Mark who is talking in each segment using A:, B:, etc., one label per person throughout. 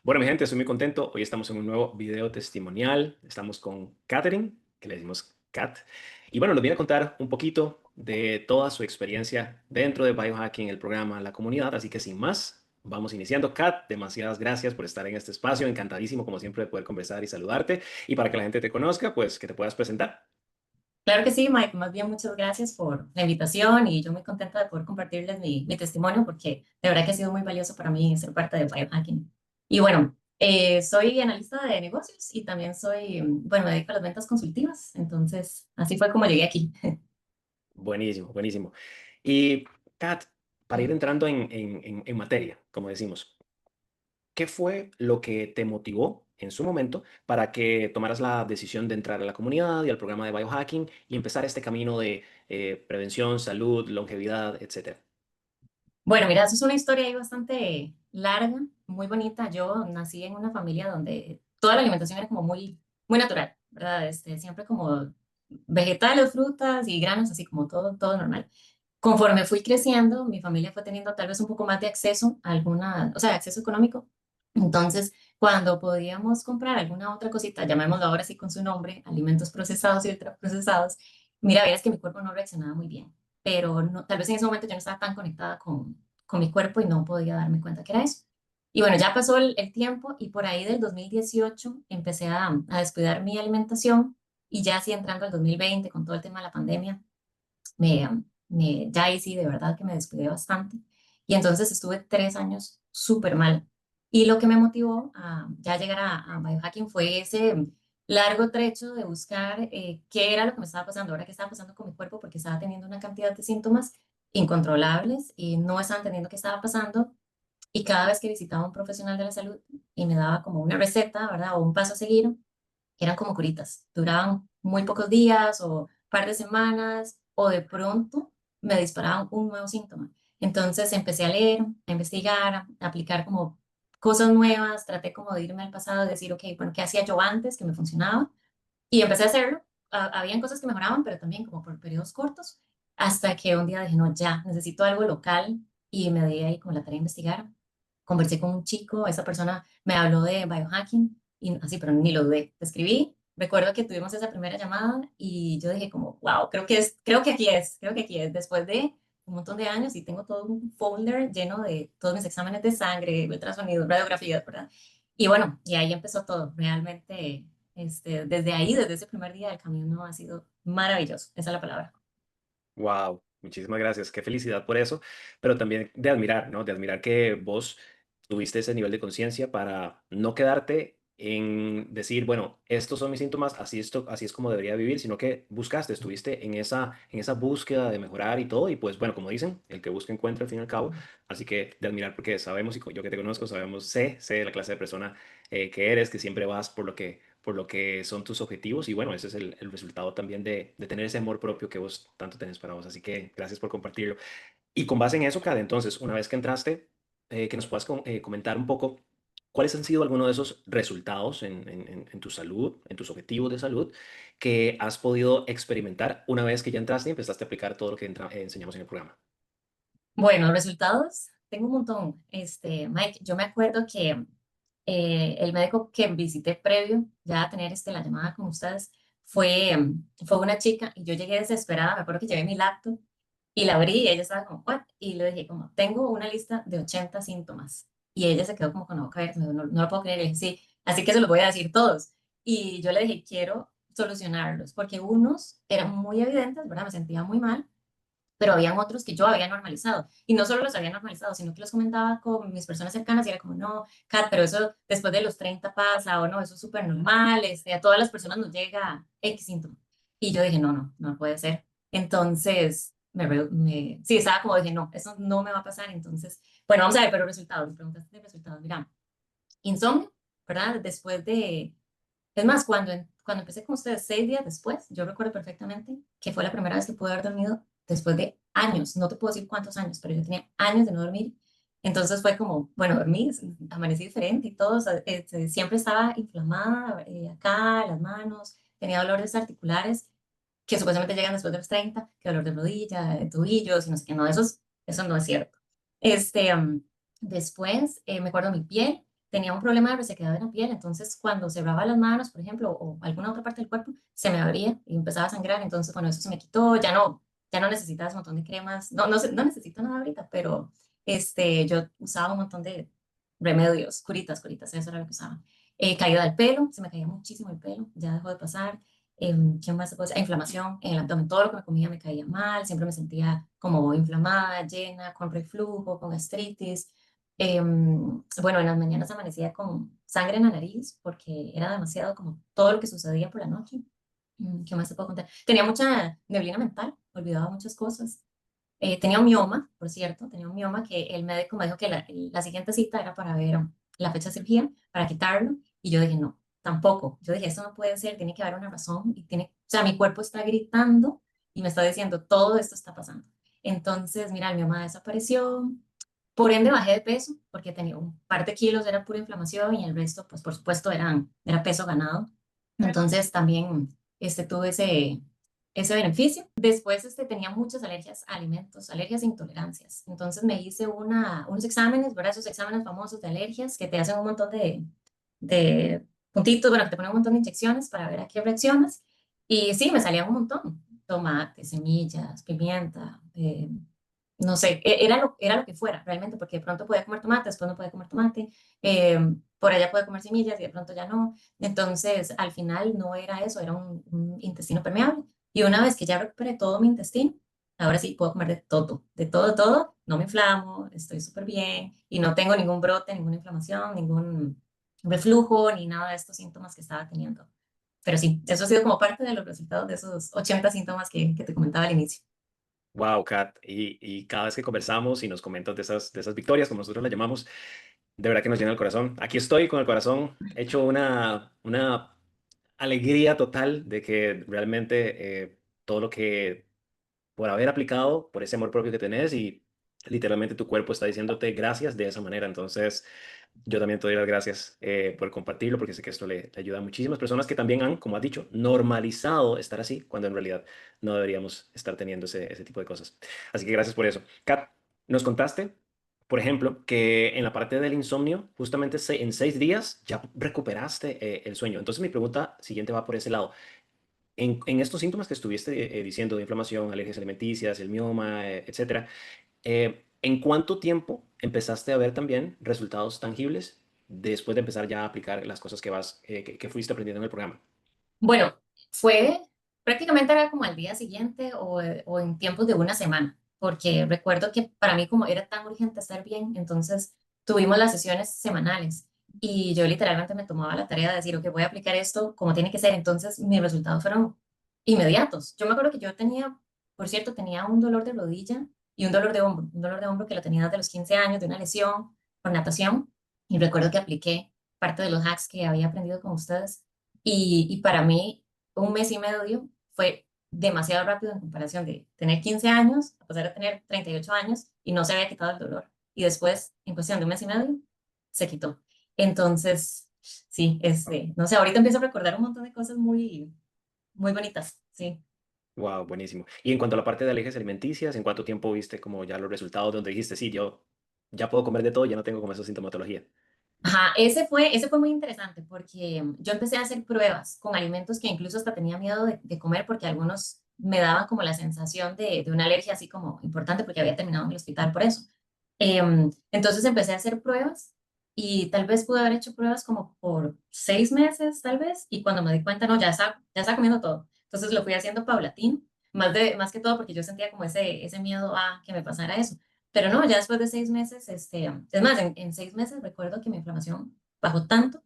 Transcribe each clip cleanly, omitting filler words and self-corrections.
A: Bueno, mi gente, estoy muy contento. Hoy estamos en un nuevo video testimonial. Estamos con Katherine, que le decimos Kat. Y bueno, nos viene a contar un poquito de toda su experiencia dentro de biohacking, el programa, la comunidad. Así que sin más, vamos iniciando. Kat, demasiadas gracias por estar en este espacio. Encantadísimo, como siempre, de poder conversar y saludarte. Y para que la gente te conozca, pues que te puedas presentar.
B: Claro que sí, Mike. Más bien, muchas gracias por la invitación y yo muy contenta de poder compartirles mi testimonio porque de verdad que ha sido muy valioso para mí ser parte de biohacking. Y bueno, soy analista de negocios y también soy, bueno, me dedico a las ventas consultivas. Entonces, así fue como llegué aquí.
A: Buenísimo, buenísimo. Y Kat, para ir entrando en materia, como decimos. ¿Qué fue lo que te motivó en su momento para que tomaras la decisión de entrar a la comunidad y al programa de biohacking y empezar este camino de prevención, salud, longevidad, etcétera?
B: Bueno, mira, eso es una historia ahí bastante larga, muy bonita. Yo nací en una familia donde toda la alimentación era como muy natural, ¿verdad? Siempre como vegetales, frutas y granos, así como todo normal. Conforme fui creciendo, mi familia fue teniendo tal vez un poco más de acceso a alguna, o sea, acceso económico. Entonces, cuando podíamos comprar alguna otra cosita, llamémoslo ahora sí con su nombre, alimentos procesados y ultraprocesados, mira, veías que mi cuerpo no reaccionaba muy bien. Pero no, tal vez en ese momento yo no estaba tan conectada con mi cuerpo y no podía darme cuenta que era eso. Y bueno, ya pasó el tiempo y por ahí del 2018 empecé a descuidar mi alimentación y ya así entrando al 2020 con todo el tema de la pandemia ya ahí sí, de verdad que me descuidé bastante. Y entonces estuve 3 años súper mal. Y lo que me motivó a ya llegar a biohacking fue ese largo trecho de buscar qué era lo que me estaba pasando, ahora qué estaba pasando con mi cuerpo, porque estaba teniendo una cantidad de síntomas incontrolables y no estaban entendiendo qué estaba pasando. Y cada vez que visitaba a un profesional de la salud y me daba como una receta, ¿verdad? O un paso a seguir, eran como curitas, duraban muy pocos días o par de semanas o de pronto me disparaban un nuevo síntoma. Entonces empecé a leer, a investigar, a aplicar como cosas nuevas, traté como de irme al pasado y decir, ok, bueno, ¿qué hacía yo antes que me funcionaba? Y empecé a hacerlo. Habían cosas que mejoraban, pero también como por periodos cortos, hasta que un día dije, no, ya, necesito algo local y me di ahí como la tarea de investigar. Conversé con un chico, esa persona me habló de biohacking y así, pero ni lo dudé. Te escribí, recuerdo que tuvimos esa primera llamada y yo dije como, wow, creo que aquí es, después de un montón de años y tengo todo un folder lleno de todos mis exámenes de sangre, ultrasonidos, radiografías, ¿verdad? Y bueno, y ahí empezó todo. Realmente, desde ahí, desde ese primer día, el camino ha sido maravilloso. Esa es la palabra.
A: Wow, muchísimas gracias. Qué felicidad por eso, pero también de admirar, ¿no? De admirar que vos tuviste ese nivel de conciencia para no quedarte en decir, bueno, estos son mis síntomas, así es como debería vivir, sino que buscaste, estuviste en esa búsqueda de mejorar y todo, y pues bueno, como dicen, el que busca encuentra al fin y al cabo, así que de admirar porque sabemos, y yo que te conozco, sabemos, sé la clase de persona que eres, que siempre vas por lo que son tus objetivos y bueno, ese es el resultado también de tener ese amor propio que vos tanto tenés para vos. Así que gracias por compartirlo. Y con base en eso, Cade, entonces, una vez que entraste, que nos puedas comentar un poco cuáles han sido algunos de esos resultados en tu salud, en tus objetivos de salud, que has podido experimentar una vez que ya entraste y empezaste a aplicar todo lo que enseñamos en el programa.
B: Bueno, resultados, tengo un montón. Mike, yo me acuerdo que el médico que visité previo ya a tener la llamada con ustedes fue una chica y yo llegué desesperada. Me acuerdo que llevé mi laptop y la abrí y ella estaba como, ¿what? Y le dije, como, tengo una lista de 80 síntomas. Y ella se quedó como con la boca abierta, me dijo, no, no lo puedo creer. Y le dije, sí, así que se los voy a decir todos. Y yo le dije, quiero solucionarlos, porque unos eran muy evidentes, ¿verdad? Me sentía muy mal, pero habían otros que yo había normalizado. Y no solo los había normalizado, sino que los comentaba con mis personas cercanas y era como, no, Kat, pero eso después de los 30 pasa, o no, eso es súper normal, a todas las personas nos llega X síntoma. Y yo dije, no puede ser. Entonces, sí, estaba como dije, no, eso no me va a pasar. Entonces, bueno, vamos a ver, pero resultados, me preguntaste de resultados. Mira, insomnio, ¿verdad? Es más, cuando empecé con ustedes 6 días después, yo recuerdo perfectamente que fue la primera vez que pude haber dormido después de años, no te puedo decir cuántos años, pero yo tenía años de no dormir. Entonces fue como, bueno, dormí, amanecí diferente y todo, o sea, siempre estaba inflamada acá, las manos, tenía dolores articulares que supuestamente llegan después de los 30, que dolor de rodilla, de tobillos y no sé qué, no, eso no es cierto. Este, um, Después, me acuerdo mi piel. tenía un problema de resequedad en la piel, entonces cuando cerraba las manos, por ejemplo, o alguna otra parte del cuerpo, se me abría y empezaba a sangrar, entonces, bueno, eso se me quitó, ya no necesitas un montón de cremas, no necesito nada ahorita, pero yo usaba un montón de remedios, curitas, eso era lo que usaba. Caída del pelo, se me caía muchísimo el pelo, ya dejó de pasar. ¿Qué más se puede decir? Inflamación en el abdomen, todo lo que me comía me caía mal, siempre me sentía como inflamada, llena, con reflujo, con gastritis. Bueno, en las mañanas amanecía con sangre en la nariz porque era demasiado como todo lo que sucedía por la noche. ¿Qué más te puedo contar? Tenía mucha neblina mental, olvidaba muchas cosas. Tenía un mioma, por cierto, tenía un mioma que el médico me dijo que la siguiente cita era para ver la fecha de cirugía, para quitarlo, y yo dije, no, tampoco. Yo dije, esto no puede ser, tiene que haber una razón, o sea, mi cuerpo está gritando y me está diciendo, todo esto está pasando. Entonces, mira, el mioma desapareció, por ende bajé de peso, porque tenía un par de kilos, era pura inflamación, y el resto, pues por supuesto, era peso ganado. Entonces también tuve ese beneficio. Después tenía muchas alergias a alimentos, alergias e intolerancias. Entonces me hice unos exámenes, ¿verdad? Esos exámenes famosos de alergias que te hacen un montón de puntitos, bueno, que te ponen un montón de inyecciones para ver a qué reaccionas. Y sí, me salían un montón. Tomate, semillas, pimienta, no sé, era lo que fuera realmente, porque de pronto podía comer tomate, después no podía comer tomate, eh, por allá podía comer semillas y de pronto ya no. Entonces, al final no era eso, era un intestino permeable. Y una vez que ya recuperé todo mi intestino, ahora sí puedo comer de todo, todo. No me inflamo, estoy súper bien y no tengo ningún brote, ninguna inflamación, ningún reflujo, ni nada de estos síntomas que estaba teniendo. Pero sí, eso ha sido como parte de los resultados de esos 80 síntomas que te comentaba al inicio.
A: Wow, Kat, y cada vez que conversamos y nos comentas de esas victorias, como nosotros las llamamos, de verdad que nos llena el corazón. Aquí estoy con el corazón hecho una alegría total de que realmente todo lo que por haber aplicado, por ese amor propio que tenés y literalmente tu cuerpo está diciéndote gracias de esa manera. Entonces, yo también te doy las gracias por compartirlo, porque sé que esto le ayuda a muchísimas personas que también han, como has dicho, normalizado estar así, cuando en realidad no deberíamos estar teniendo ese tipo de cosas. Así que gracias por eso. Kat, nos contaste, por ejemplo, que en la parte del insomnio, justamente en 6 días ya recuperaste el sueño. Entonces mi pregunta siguiente va por ese lado. En estos síntomas que estuviste diciendo de inflamación, alergias alimenticias, el mioma, etcétera, ¿en cuánto tiempo empezaste a ver también resultados tangibles después de empezar ya a aplicar las cosas que fuiste aprendiendo en el programa?
B: Bueno, prácticamente era como al día siguiente o en tiempos de una semana, porque recuerdo que para mí como era tan urgente estar bien, entonces tuvimos las sesiones semanales y yo literalmente me tomaba la tarea de decir, ok, voy a aplicar esto como tiene que ser, entonces mis resultados fueron inmediatos. Yo me acuerdo que yo tenía, por cierto, tenía un dolor de rodilla y un dolor de hombro que lo tenía desde los 15 años de una lesión por natación y recuerdo que apliqué parte de los hacks que había aprendido con ustedes y para mí, un mes y medio fue demasiado rápido en comparación de tener 15 años a pasar a tener 38 años y no se había quitado el dolor. Y después, en cuestión de un mes y medio, se quitó. Entonces, sí, no sé, ahorita empiezo a recordar un montón de cosas muy bonitas, sí.
A: Wow, buenísimo. Y en cuanto a la parte de alergias alimenticias, ¿en cuánto tiempo viste como ya los resultados donde dijiste, sí, yo ya puedo comer de todo, ya no tengo como esa sintomatología?
B: Ajá, ese fue muy interesante porque yo empecé a hacer pruebas con alimentos que incluso hasta tenía miedo de comer porque algunos me daban como la sensación de una alergia así como importante porque había terminado en el hospital por eso. Entonces empecé a hacer pruebas y tal vez pude haber hecho pruebas como por 6 meses, tal vez, y cuando me di cuenta, no, ya está comiendo todo. Entonces lo fui haciendo paulatino, más que todo porque yo sentía como ese miedo a que me pasara eso. Pero no, ya después de 6 meses, es más, en 6 meses recuerdo que mi inflamación bajó tanto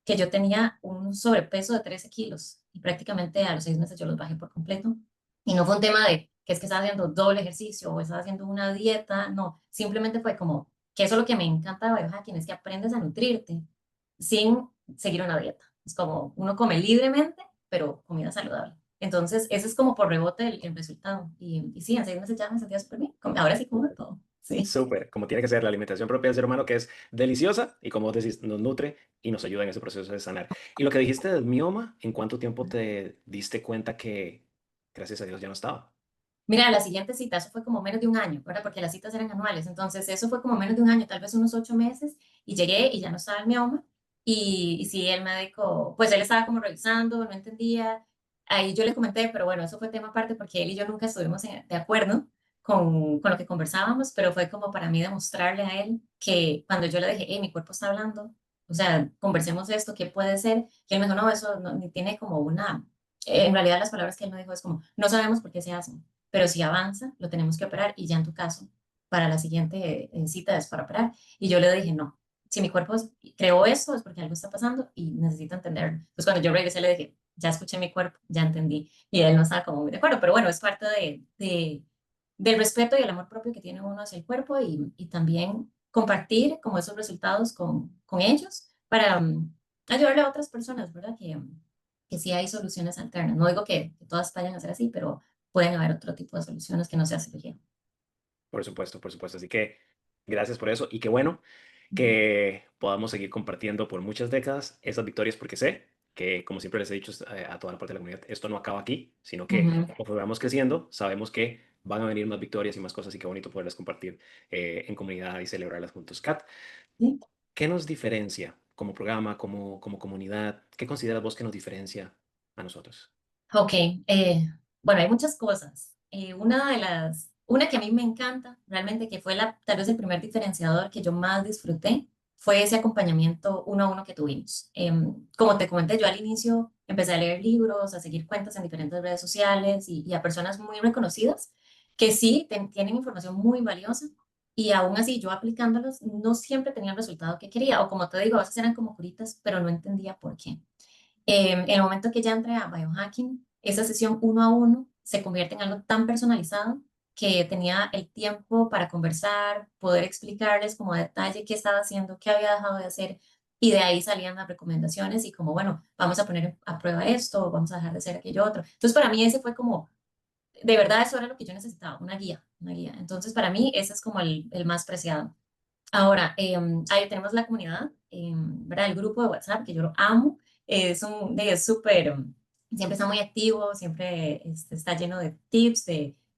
B: que yo tenía un sobrepeso de 13 kilos y prácticamente a los 6 meses yo los bajé por completo. Y no fue un tema de que es que estaba haciendo doble ejercicio o estaba haciendo una dieta, no, simplemente fue como que eso es lo que me encanta de biohacking, es que aprendes a nutrirte sin seguir una dieta. Es como uno come libremente, pero comida saludable. Entonces, ese es como por rebote el resultado. Y sí, en 6 meses ya me sentía súper bien. Ahora sí como de todo. Sí.
A: Súper, como tiene que ser la alimentación propia del ser humano, que es deliciosa y como vos decís, nos nutre y nos ayuda en ese proceso de sanar. Y lo que dijiste del mioma, ¿en cuánto tiempo te diste cuenta que, gracias a Dios, ya no estaba?
B: Mira, la siguiente cita, eso fue como menos de un año, ¿verdad? Porque las citas eran anuales, entonces eso fue como menos de un año, tal vez unos 8 meses, y llegué y ya no estaba el mioma. Y sí, el médico, pues él estaba como revisando, no entendía. Ahí yo le comenté, pero bueno, eso fue tema aparte porque él y yo nunca estuvimos de acuerdo con lo que conversábamos, pero fue como para mí demostrarle a él que cuando yo le dije, hey, mi cuerpo está hablando, o sea, conversemos de esto, ¿qué puede ser? Que él me dijo, no, eso no, ni tiene como una, en realidad las palabras que él me dijo es como, no sabemos por qué se hacen, pero si avanza, lo tenemos que operar y ya en tu caso, para la siguiente cita es para operar. Y yo le dije, no, si mi cuerpo creó esto es porque algo está pasando y necesito entenderlo. Entonces cuando yo regresé le dije, ya escuché mi cuerpo, ya entendí. Y él no estaba como muy de acuerdo, pero bueno, es parte del respeto y el amor propio que tiene uno hacia el cuerpo y también compartir como esos resultados con ellos para ayudarle a otras personas, ¿verdad? Que sí hay soluciones alternas. No digo que todas vayan a ser así, pero pueden haber otro tipo de soluciones que no sea cirugía.
A: Por supuesto, por supuesto. Así que gracias por eso y qué bueno
B: Ujú.
A: que podamos seguir compartiendo por muchas décadas esas victorias porque sé que, como siempre les he dicho a toda la parte de la comunidad, esto no acaba aquí, sino que
B: Ujú.
A: conforme vamos creciendo, sabemos que van a venir más victorias y más cosas y qué bonito poderlas compartir en comunidad y celebrarlas juntos. Kat,
B: Sí.
A: ¿qué nos diferencia como programa, como comunidad? ¿Qué consideras vos que nos diferencia a nosotros?
B: Ok, bueno, hay muchas cosas. Una que a mí me encanta, realmente, que fue tal vez el primer diferenciador que yo más disfruté, fue ese acompañamiento uno a uno que tuvimos. Como te comenté, yo al inicio empecé a leer libros, a seguir cuentas en diferentes redes sociales y a personas muy reconocidas que sí tienen información muy valiosa y aún así yo aplicándolos no siempre tenía el resultado que quería o como te digo, a veces eran como curitas, pero no entendía por qué. En el momento que ya entré a biohacking, esa sesión uno a uno se convierte en algo tan personalizado que tenía el tiempo para conversar, poder explicarles como a detalle qué estaba haciendo, qué había dejado de hacer, y de ahí salían las recomendaciones y como, bueno, vamos a poner a prueba esto, vamos a dejar de hacer aquello otro. Entonces, para mí ese fue como, de verdad, eso era lo que yo necesitaba, una guía, una guía. Entonces, para mí ese es como el más preciado. Ahora, ahí tenemos la comunidad, ¿verdad? El grupo de WhatsApp, que yo lo amo, es súper, siempre está muy activo, siempre está lleno de tips,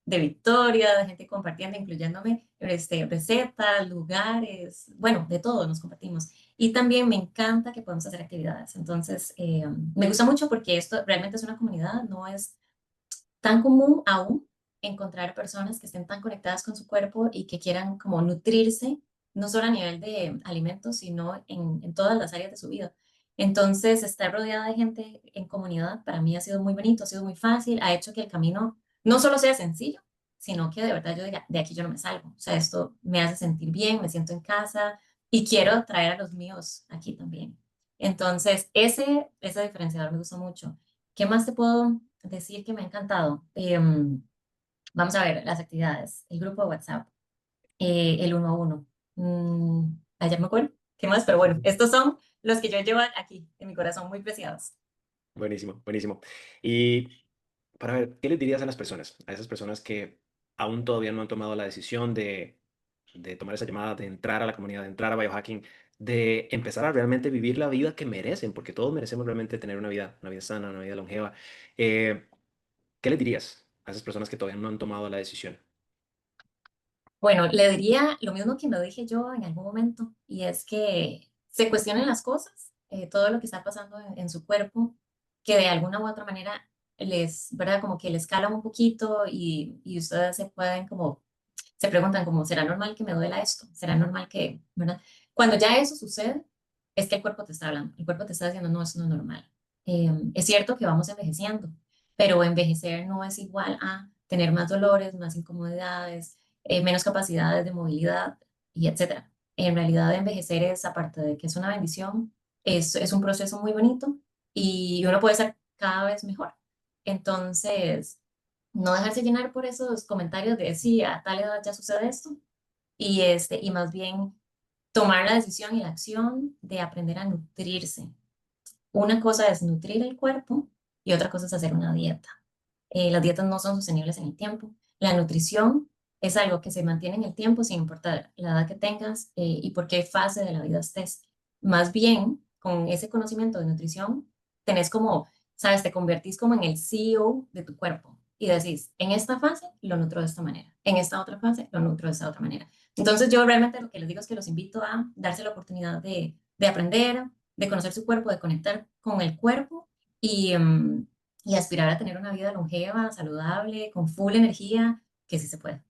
B: de victoria, de gente compartiendo, incluyéndome recetas, lugares, bueno, de todo nos compartimos. Y también me encanta que podemos hacer actividades. Entonces, me gusta mucho porque esto realmente es una comunidad, no es tan común aún encontrar personas que estén tan conectadas con su cuerpo y que quieran como nutrirse, no solo a nivel de alimentos, sino en todas las áreas de su vida. Entonces, estar rodeada de gente en comunidad para mí ha sido muy bonito, ha sido muy fácil, ha hecho que el camino no solo sea sencillo, sino que de verdad yo diga, de aquí yo no me salgo. O sea, esto me hace sentir bien, me siento en casa y quiero traer a los míos aquí también. Entonces, ese diferenciador me gusta mucho. ¿Qué más te puedo decir que me ha encantado? Vamos a ver las actividades, el grupo de WhatsApp, el uno a uno. Ayer me acuerdo, ¿qué más? Pero bueno, estos son los que yo llevo aquí en mi corazón, muy preciados.
A: Buenísimo, buenísimo. Y para ver, ¿qué les dirías a las personas? A esas personas que aún todavía no han tomado la decisión de tomar esa llamada, de entrar a la comunidad, de entrar a biohacking, de empezar a realmente vivir la vida que merecen, porque todos merecemos realmente tener una vida sana, una vida longeva. Eh, ¿Qué les dirías a esas personas que todavía no han tomado la decisión?
B: Bueno, le diría lo mismo que me dije yo en algún momento, y es que se cuestionen las cosas, todo lo que está pasando en su cuerpo, que de alguna u otra manera ¿verdad? Como que les cala un poquito y ustedes se pueden como se preguntan como, ¿será normal que me duela esto? ¿Será normal que, verdad? Cuando ya eso sucede, es que el cuerpo te está hablando, el cuerpo te está diciendo, no, eso no es normal. Es cierto que vamos envejeciendo, pero envejecer no es igual a tener más dolores, más incomodidades, menos capacidades de movilidad y etcétera. En realidad, envejecer es, aparte de que es una bendición, es un proceso muy bonito y uno puede ser cada vez mejor. Entonces, no dejarse llenar por esos comentarios de sí, a tal edad ya sucede esto, y más bien tomar la decisión y la acción de aprender a nutrirse. Una cosa es nutrir el cuerpo y otra cosa es hacer una dieta. Las dietas no son sostenibles en el tiempo. La nutrición es algo que se mantiene en el tiempo sin importar la edad que tengas y por qué fase de la vida estés. Más bien, con ese conocimiento de nutrición, tenés como, sabes, te convertís como en el CEO de tu cuerpo y decís, en esta fase lo nutro de esta manera, en esta otra fase lo nutro de esta otra manera. Entonces yo realmente lo que les digo es que los invito a darse la oportunidad de aprender, de conocer su cuerpo, de conectar con el cuerpo y, y aspirar a tener una vida longeva, saludable, con full energía, que sí se puede.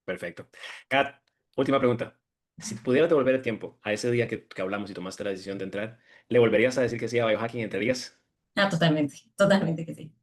A: Perfecto. Kat, última pregunta. Si pudieras devolver el tiempo a ese día que hablamos y tomaste la decisión de entrar, ¿le volverías a decir que sí a biohacking? ¿Entrarías?
B: Ah, totalmente, totalmente que sí.